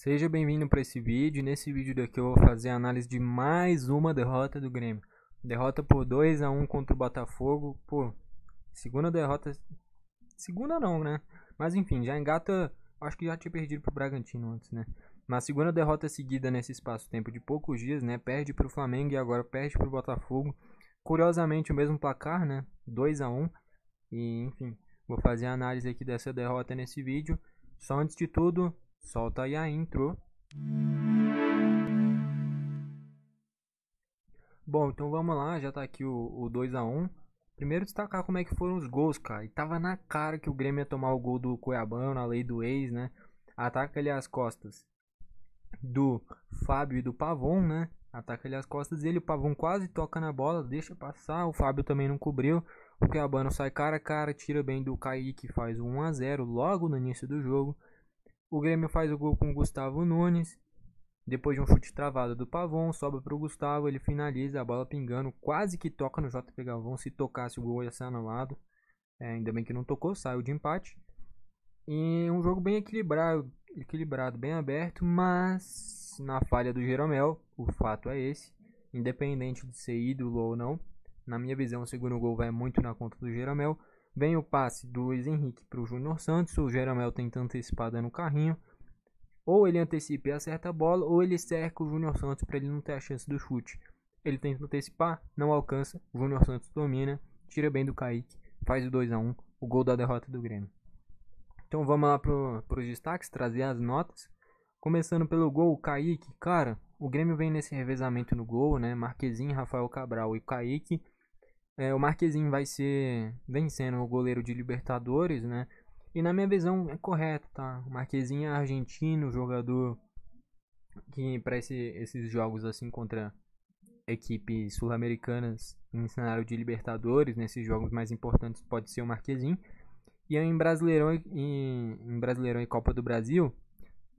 Seja bem-vindo para esse vídeo. Nesse vídeo daqui eu vou fazer a análise de mais uma derrota do Grêmio. Derrota por 2-1 contra o Botafogo. Pô, segunda derrota. Segunda não, né? Mas enfim, já engata. Acho que já tinha perdido pro Bragantino antes, né? Mas segunda derrota seguida nesse espaço-tempo de poucos dias, né? Perde pro Flamengo e agora perde pro Botafogo. Curiosamente o mesmo placar, né? 2-1. E enfim, vou fazer a análise aqui dessa derrota nesse vídeo. Só antes de tudo, solta aí a intro. Bom, então vamos lá, já tá aqui o 2-1. Primeiro destacar como é que foram os gols, cara. E tava na cara que o Grêmio ia tomar o gol do Cuiabano, na lei do ex, né? Ataca ali as costas do Fábio e do Pavon, né? Ataca ali as costas dele, o Pavon quase toca na bola, deixa passar, o Fábio também não cobriu. O Cuiabano sai cara a cara, tira bem do Kaique, faz o 1-0 logo no início do jogo. O Grêmio faz o gol com o Gustavo Nunes. Depois de um chute travado do Pavon, sobra para o Gustavo, ele finaliza, a bola pingando, quase que toca no JP Galvão. Se tocasse o gol ia ser anulado. Ainda bem que não tocou, saiu de empate. E um jogo bem equilibrado, bem aberto, mas na falha do Jeromel, o fato é esse. Independente de ser ídolo ou não, na minha visão o segundo gol vai muito na conta do Jeromel. Vem o passe do Luiz Henrique para o Júnior Santos, o Jeromel tenta antecipar dando carrinho. Ou ele antecipa e acerta a bola, ou ele cerca o Júnior Santos para ele não ter a chance do chute. Ele tenta antecipar, não alcança, o Júnior Santos domina, tira bem do Kaique, faz o 2-1, o gol da derrota do Grêmio. Então vamos lá para os destaques, trazer as notas. Começando pelo gol, o Kaique, cara, o Grêmio vem nesse revezamento no gol, né? Marquezinho, Rafael Cabral e Kaique. O Marquezinho vai ser vencendo o goleiro de Libertadores, né? E na minha visão é correto, tá? O Marquezinho é argentino, jogador que para esses jogos assim contra equipes sul-americanas em cenário de Libertadores, nesses jogos mais importantes pode ser o Marquezinho. E em Brasileirão e Copa do Brasil,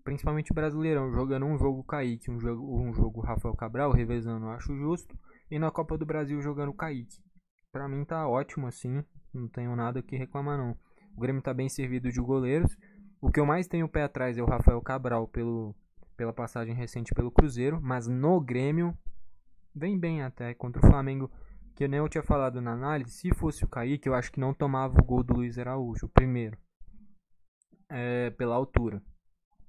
principalmente o Brasileirão, jogando um jogo Kaique, um jogo Rafael Cabral, revezando, eu acho justo. E na Copa do Brasil jogando Kaique. Pra mim tá ótimo assim, não tenho nada que reclamar não. O Grêmio tá bem servido de goleiros. O que eu mais tenho o pé atrás é o Rafael Cabral pela passagem recente pelo Cruzeiro, mas no Grêmio vem bem até contra o Flamengo, que nem eu tinha falado na análise. Se fosse o Kaique, eu acho que não tomava o gol do Luiz Araújo, o primeiro, pela altura.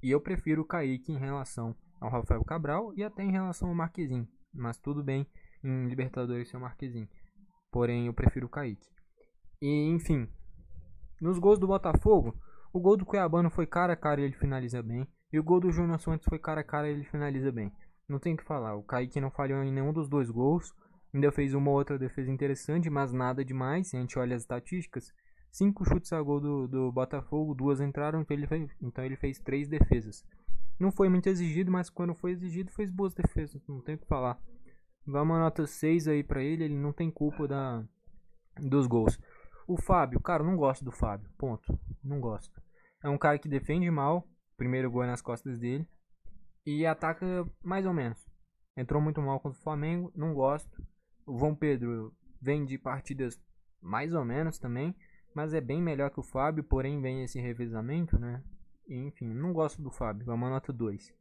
E eu prefiro o Kaique em relação ao Rafael Cabral e até em relação ao Marquezinho, mas tudo bem em Libertadores ser o Marquezinho. Porém, eu prefiro o Kaique. E, enfim, nos gols do Botafogo, o gol do Cuiabano foi cara a cara e ele finaliza bem. E o gol do Júnior Santos foi cara a cara e ele finaliza bem. Não tem o que falar. O Kaique não falhou em nenhum dos dois gols. Ainda fez uma outra defesa interessante, mas nada demais. Se a gente olha as estatísticas, 5 chutes a gol do Botafogo, 2 entraram, então ele fez 3 defesas. Não foi muito exigido, mas quando foi exigido fez boas defesas. Não tem o que falar. Vai uma nota 6 aí pra ele não tem culpa dos gols. O Fábio, cara, eu não gosto do Fábio, ponto, não gosto. É um cara que defende mal, primeiro gol é nas costas dele, e ataca mais ou menos. Entrou muito mal contra o Flamengo, não gosto. O João Pedro vem de partidas mais ou menos também, mas é bem melhor que o Fábio, porém vem esse revezamento, né? E, enfim, não gosto do Fábio, vai uma nota 2.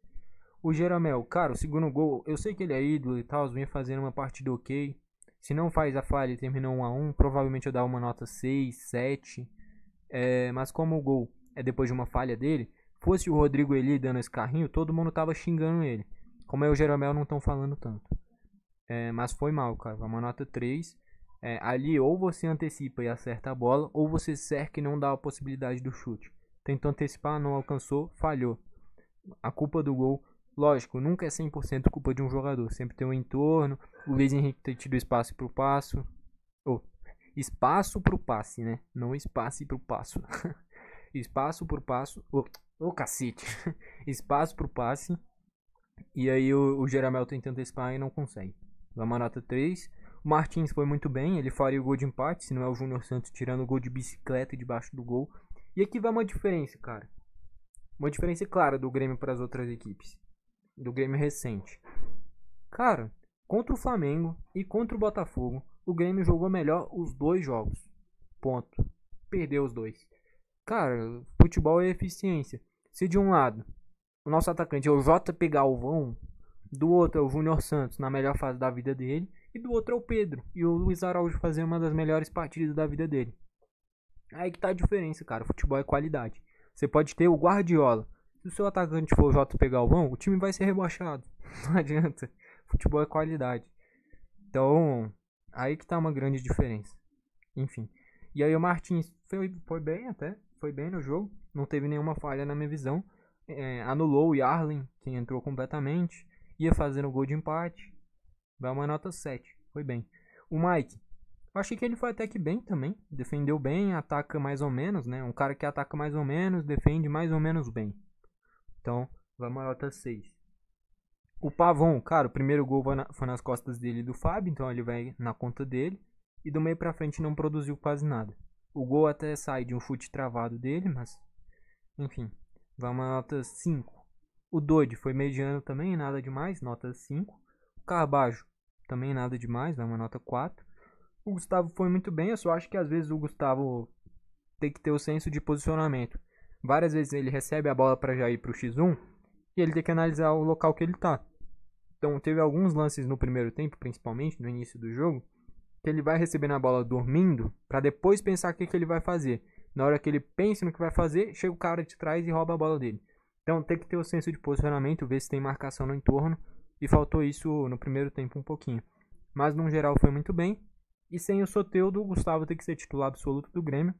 O Jeromel, cara, o segundo gol, eu sei que ele é ídolo e tal, vem fazendo uma partida ok. Se não faz a falha e terminou 1-1, provavelmente eu dar uma nota 6, 7. Mas como o gol é depois de uma falha dele, fosse o Rodrigo Eli dando esse carrinho, todo mundo tava xingando ele. Como é o Jeromel, não estão falando tanto. Mas foi mal, cara, uma nota 3. Ali ou você antecipa e acerta a bola, ou você cerca e não dá a possibilidade do chute. Tentou antecipar, não alcançou, falhou. A culpa do gol, lógico, nunca é 100% culpa de um jogador. Sempre tem um entorno. O Luiz Henrique ter tido espaço pro passo. Espaço pro passe, né? Não espaço pro passo. Espaço pro passo. Cacete. Espaço pro passe. E aí o Jeromel tenta antecipar e não consegue. Dá uma nota 3. O Martins foi muito bem. Ele faria o gol de empate, se não é o Júnior Santos tirando o gol de bicicleta debaixo do gol. E aqui vai uma diferença, cara. Uma diferença clara do Grêmio para as outras equipes. Do Grêmio recente. Cara, contra o Flamengo e contra o Botafogo, o Grêmio jogou melhor os dois jogos. Ponto. Perdeu os dois. Cara, futebol é eficiência. Se de um lado O nosso atacante é o JP Galvão. Do outro é o Júnior Santos, na melhor fase da vida dele. E do outro é o Pedro. E o Luiz Araújo fazendo uma das melhores partidas da vida dele. Aí que tá a diferença, cara. Futebol é qualidade. Você pode ter o Guardiola. Se o seu atacante for o JP Galvão, o time vai ser rebaixado. Não adianta. Futebol é qualidade. Então, aí que tá uma grande diferença. Enfim. E aí o Martins foi bem até. Foi bem no jogo. Não teve nenhuma falha na minha visão. Anulou o Yarlin, que entrou completamente. Ia fazendo gol de empate. Vai uma nota 7. Foi bem. O Mike. Eu achei que ele foi até que bem também. Defendeu bem, ataca mais ou menos, né? Um cara que ataca mais ou menos, defende mais ou menos bem. Então, vai uma nota 6. O Pavon, cara, o primeiro gol foi nas costas dele e do Fábio, então ele vai na conta dele. E do meio pra frente não produziu quase nada. O gol até sai de um chute travado dele, mas... Enfim, vai uma nota 5. O Dodi foi mediano também, nada demais, nota 5. O Carbajo, também nada demais, vai uma nota 4. O Gustavo foi muito bem, eu só acho que às vezes o Gustavo tem que ter o senso de posicionamento. Várias vezes ele recebe a bola para já ir pro X1 e ele tem que analisar o local que ele tá. Então teve alguns lances no primeiro tempo, principalmente no início do jogo, que ele vai recebendo a bola dormindo para depois pensar o que ele vai fazer. Na hora que ele pensa no que vai fazer, chega o cara de trás e rouba a bola dele. Então tem que ter o senso de posicionamento, ver se tem marcação no entorno, e faltou isso no primeiro tempo um pouquinho. Mas no geral foi muito bem. E sem o Soteldo, o Gustavo tem que ser titular absoluto do Grêmio.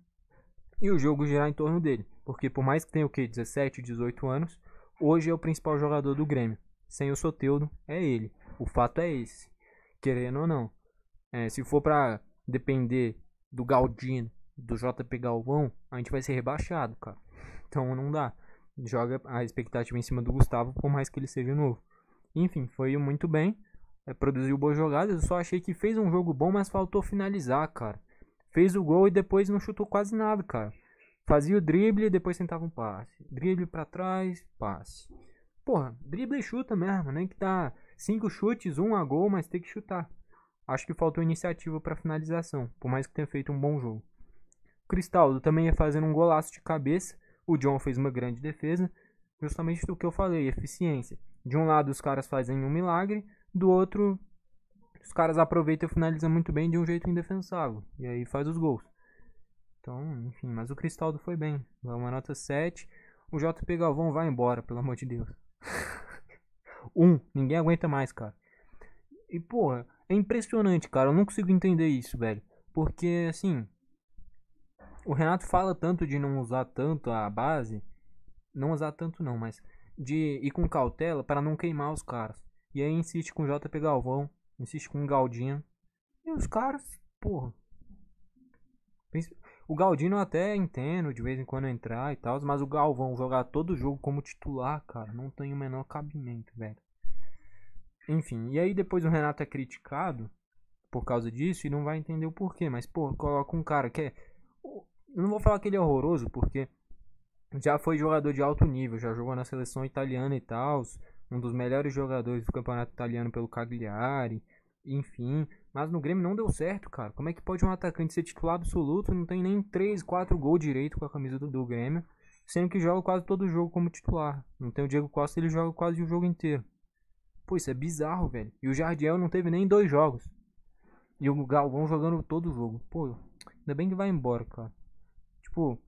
E o jogo girar em torno dele. Porque por mais que tenha o quê? 17, 18 anos, hoje é o principal jogador do Grêmio. Sem o Soteldo, é ele. O fato é esse. Querendo ou não. Se for pra depender do Galdino, do JP Galvão, a gente vai ser rebaixado, cara. Então não dá. Joga a expectativa em cima do Gustavo, por mais que ele seja novo. Enfim, foi muito bem. Produziu boas jogadas. Eu só achei que fez um jogo bom, mas faltou finalizar, cara. Fez o gol e depois não chutou quase nada, cara. Fazia o drible e depois tentava um passe. Drible pra trás, passe. Porra, drible e chuta mesmo, nem que dá 5 chutes, 1 a gol, mas tem que chutar. Acho que faltou iniciativa pra finalização, por mais que tenha feito um bom jogo. O Cristaldo também ia fazendo um golaço de cabeça. O John fez uma grande defesa. Justamente do que eu falei, eficiência. De um lado os caras fazem um milagre, do outro os caras aproveitam e finalizam muito bem de um jeito indefensável. E aí faz os gols. Então, enfim, mas o Cristaldo foi bem. Vai uma nota 7. O JP Galvão vai embora, pelo amor de Deus. Ninguém aguenta mais, cara. E, porra, é impressionante, cara. Eu não consigo entender isso, velho. Porque, assim, o Renato fala tanto de não usar tanto a base. Não usar tanto não, mas de ir com cautela para não queimar os caras. E aí insiste com o JP Galvão, insiste com o Galdino. E os caras, porra. O Galdino eu até entendo de vez em quando entrar e tal, mas o Galvão jogar todo o jogo como titular, cara, não tem o menor cabimento, velho. Enfim, e aí depois o Renato é criticado por causa disso e não vai entender o porquê, mas, pô, coloca um cara que é... Eu não vou falar que ele é horroroso, porque já foi jogador de alto nível, já jogou na seleção italiana e tal, um dos melhores jogadores do campeonato italiano pelo Cagliari, enfim. Mas no Grêmio não deu certo, cara. Como é que pode um atacante ser titular absoluto, não tem nem 3, 4 gols direito com a camisa do Grêmio, sendo que joga quase todo o jogo como titular. Não tem o Diego Costa, ele joga quase o jogo inteiro. Pô, isso é bizarro, velho. E o Jardiel não teve nem 2 jogos. E o Galvão jogando todo o jogo. Pô, ainda bem que vai embora, cara. Tipo,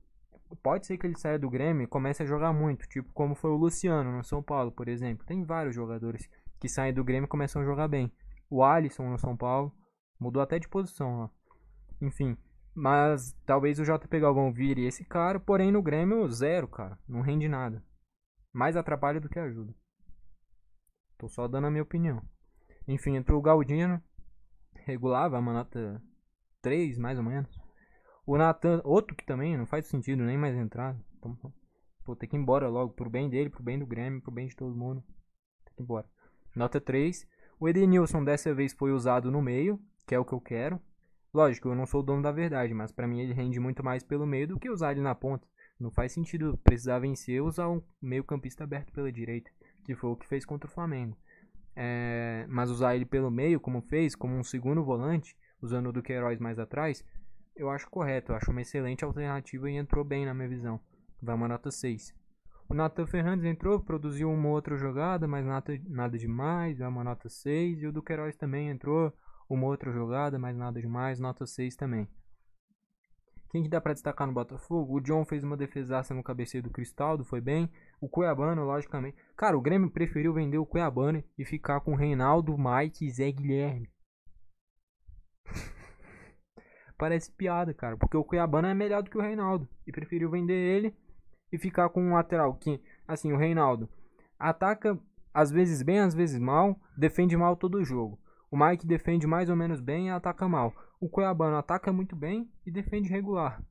pode ser que ele saia do Grêmio e comece a jogar muito, tipo como foi o Luciano no São Paulo, por exemplo. Tem vários jogadores que saem do Grêmio e começam a jogar bem. O Alisson no São Paulo mudou até de posição, ó. Enfim, mas talvez o JP Galvão vire esse cara, porém no Grêmio zero, cara. Não rende nada. Mais atrapalha do que ajuda. Tô só dando a minha opinião. Enfim, entrou o Galdino, regular, vai uma nota 3, mais ou menos. O Nathan, outro que também não faz sentido nem mais entrar. Então, vou ter que ir embora logo, pro bem dele, pro bem do Grêmio, pro bem de todo mundo. Tem que ir embora. Nota 3. O Edenilson dessa vez foi usado no meio, que é o que eu quero. Lógico, eu não sou o dono da verdade, mas pra mim ele rende muito mais pelo meio do que usar ele na ponta. Não faz sentido precisar vencer usar um meio campista aberto pela direita, que foi o que fez contra o Flamengo. Mas usar ele pelo meio, como fez, como um segundo volante, usando o Duqueiroz mais atrás, eu acho correto, eu acho uma excelente alternativa e entrou bem na minha visão. Vai uma nota 6. O Nathan Fernandes entrou, produziu uma outra jogada, mas nada demais, é uma nota 6. E o Duqueiroz também entrou, uma outra jogada, mas nada demais, nota 6 também. Quem que dá pra destacar no Botafogo? O John fez uma defesaça no cabeceio do Cristaldo, foi bem. O Cuiabano, logicamente. Cara, o Grêmio preferiu vender o Cuiabano e ficar com Reinaldo, Mike e Zé Guilherme. Parece piada, cara, porque o Cuiabano é melhor do que o Reinaldo. E preferiu vender ele e ficar com um lateral. Que, assim, o Reinaldo ataca às vezes bem, às vezes mal, defende mal todo o jogo. O Mike defende mais ou menos bem e ataca mal. O Cuiabano ataca muito bem e defende regular.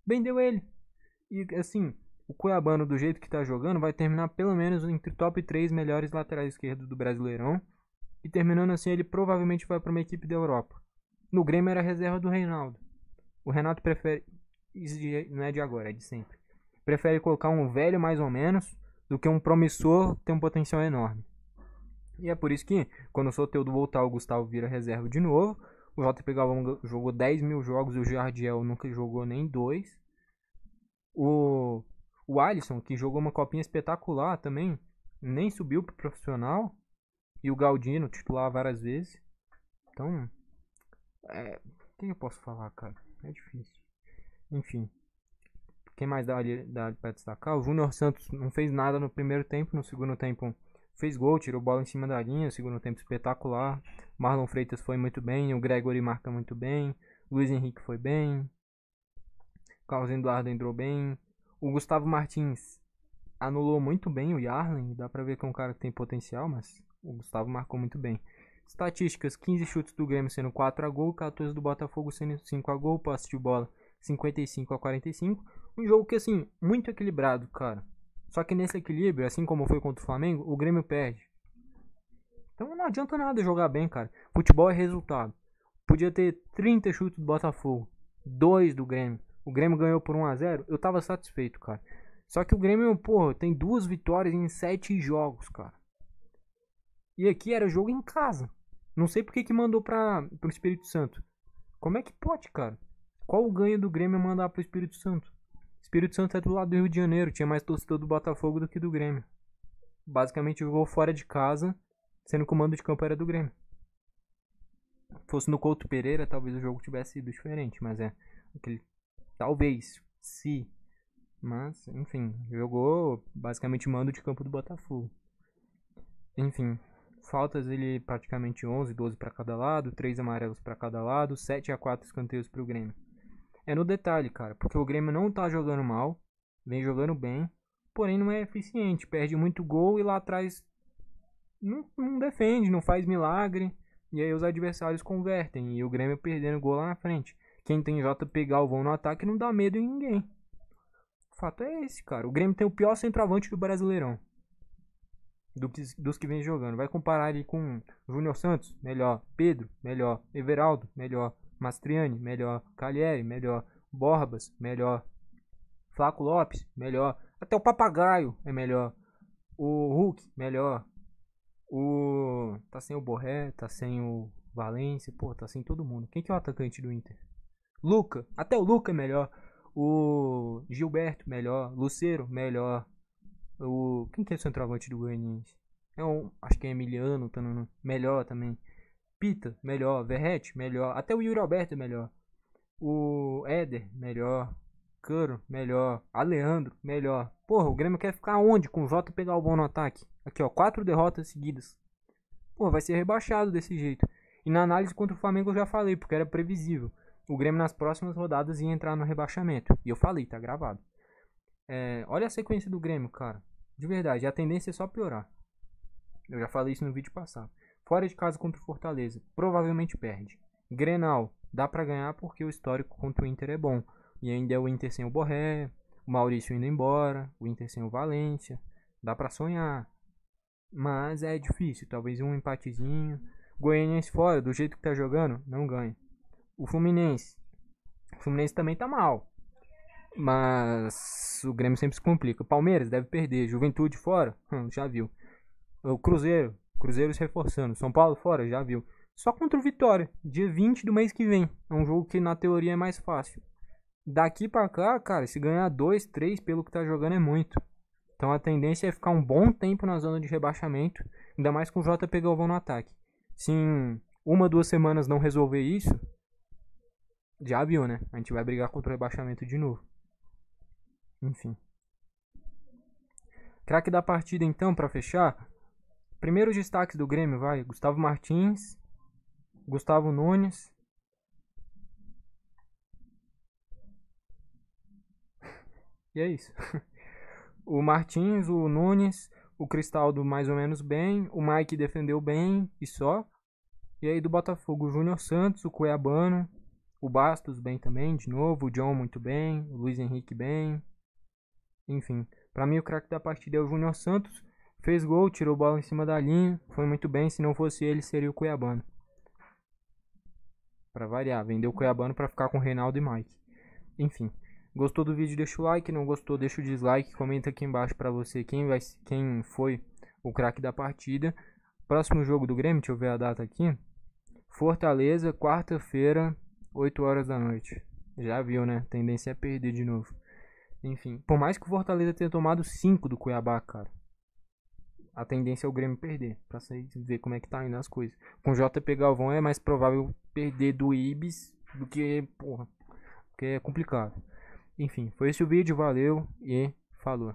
Vendeu ele. E assim, o Cuiabano, do jeito que tá jogando, vai terminar pelo menos entre top 3 melhores laterais esquerdos do Brasileirão. E terminando assim, ele provavelmente vai para uma equipe da Europa. No Grêmio era a reserva do Reinaldo. O Renato prefere. Isso não é de agora, é de sempre. Prefere colocar um velho mais ou menos do que um promissor que tem um potencial enorme. E é por isso que, quando o Soteldo voltar, o Gustavo vira reserva de novo. O JP Galvão jogou 10 mil jogos e o Jardiel nunca jogou nem 2. O Alisson, que jogou uma copinha espetacular também, nem subiu pro profissional. E o Galdino, titular várias vezes. Então, o que eu posso falar, cara? É difícil. Enfim. Quem mais dá pra destacar? O Júnior Santos não fez nada no primeiro tempo. No segundo tempo fez gol, tirou bola em cima da linha. No segundo tempo espetacular. Marlon Freitas foi muito bem. O Gregory marca muito bem. Luiz Henrique foi bem. Carlos Eduardo entrou bem. O Gustavo Martins anulou muito bem o Yarlen. Dá pra ver que é um cara que tem potencial, mas o Gustavo marcou muito bem. Estatísticas: 15 chutes do Grêmio sendo 4 a gol, 14 do Botafogo sendo 5 a gol, posse de bola 55 a 45. Um jogo que, assim, muito equilibrado, cara. Só que nesse equilíbrio, assim como foi contra o Flamengo, o Grêmio perde. Então não adianta nada jogar bem, cara. Futebol é resultado. Podia ter 30 chutes do Botafogo, 2 do Grêmio. O Grêmio ganhou por 1 a 0. Eu tava satisfeito, cara. Só que o Grêmio, porra, tem 2 vitórias em 7 jogos, cara. E aqui era jogo em casa. Não sei porque que mandou pro Espírito Santo. Como é que pode, cara? Qual o ganho do Grêmio mandar pro Espírito Santo? Espírito Santo é do lado do Rio de Janeiro. Tinha mais torcedor do Botafogo do que do Grêmio. Basicamente jogou fora de casa, sendo que o mando de campo era do Grêmio. Fosse no Couto Pereira, talvez o jogo tivesse sido diferente. Mas é aquele. Talvez. Se. Mas, enfim. Jogou basicamente mando de campo do Botafogo. Enfim. Faltas ele praticamente 11, 12 para cada lado, 3 amarelos para cada lado, 7 a 4 escanteios pro Grêmio. É no detalhe, cara, porque o Grêmio não tá jogando mal, vem jogando bem, porém não é eficiente, perde muito gol e lá atrás não defende, não faz milagre, e aí os adversários convertem, e o Grêmio perdendo gol lá na frente. Quem tem JP Galvão no ataque não dá medo em ninguém. O fato é esse, cara, o Grêmio tem o pior centroavante do Brasileirão. Dos que vem jogando. Vai comparar ele com Júnior Santos, melhor. Pedro, melhor. Everaldo, melhor. Mastriani, melhor. Calheri, melhor. Borbas, melhor. Flaco Lopes, melhor. Até o Papagaio é melhor. O Hulk, melhor. Tá sem o Borré, tá sem o Valência, pô, tá sem todo mundo. Quem que é o atacante do Inter? Luca, até o Luca é melhor. O Gilberto, melhor. Lucero, melhor. Quem que é o centroavante do Goianiense? Acho que é Emiliano, tá melhor também. Pita, melhor. Verrete, melhor. Até o Yuri Alberto é melhor. O Éder, melhor. Caro, melhor. Aleandro, melhor. Porra, o Grêmio quer ficar onde com o Jota pegar o bom no ataque? Aqui, ó, 4 derrotas seguidas. Porra, vai ser rebaixado desse jeito. E na análise contra o Flamengo eu já falei, porque era previsível. O Grêmio nas próximas rodadas ia entrar no rebaixamento. E eu falei, tá gravado. Olha a sequência do Grêmio, cara. De verdade, a tendência é só piorar. Eu já falei isso no vídeo passado. Fora de casa contra o Fortaleza, provavelmente perde. Grenal, dá pra ganhar porque o histórico contra o Inter é bom. E ainda é o Inter sem o Borré, o Maurício indo embora, o Inter sem o Valência. Dá pra sonhar. Mas é difícil, talvez um empatezinho. Goianiense fora, do jeito que tá jogando, não ganha. O Fluminense também tá mal. Mas o Grêmio sempre se complica. Palmeiras deve perder. Juventude fora? Já viu. O Cruzeiro se reforçando. São Paulo fora? Já viu. Só contra o Vitória. Dia 20 do mês que vem. É um jogo que na teoria é mais fácil. Daqui pra cá, cara, se ganhar 2, 3 pelo que tá jogando é muito. Então a tendência é ficar um bom tempo na zona de rebaixamento, ainda mais com o JP Galvão no ataque. Se em 1, 2 semanas não resolver isso, já viu, né? A gente vai brigar contra o rebaixamento de novo. Enfim. Craque da partida então, pra fechar. Primeiros destaques do Grêmio, vai. Gustavo Martins, Gustavo Nunes. E é isso. O Martins, o Nunes, o Cristaldo mais ou menos bem, o Mike defendeu bem e só. E aí do Botafogo, o Júnior Santos, o Cuiabano, o Bastos bem também, de novo, o John muito bem, o Luiz Henrique bem. Enfim, pra mim o craque da partida é o Júnior Santos. Fez gol, tirou bola em cima da linha, foi muito bem, se não fosse ele seria o Cuiabano. Pra variar, vendeu o Cuiabano pra ficar com o Reinaldo e Mike. Enfim, gostou do vídeo, deixa o like, não gostou, deixa o dislike, comenta aqui embaixo pra você quem foi o craque da partida. Próximo jogo do Grêmio, deixa eu ver a data aqui. Fortaleza, quarta-feira, 8 horas da noite. Já viu, né? Tendência é perder de novo. Enfim, por mais que o Fortaleza tenha tomado 5 do Cuiabá, cara, a tendência é o Grêmio perder, pra você ver como é que tá indo as coisas. Com o JP Galvão é mais provável perder do Ibis do que, porra, porque é complicado. Enfim, foi esse o vídeo, valeu e falou.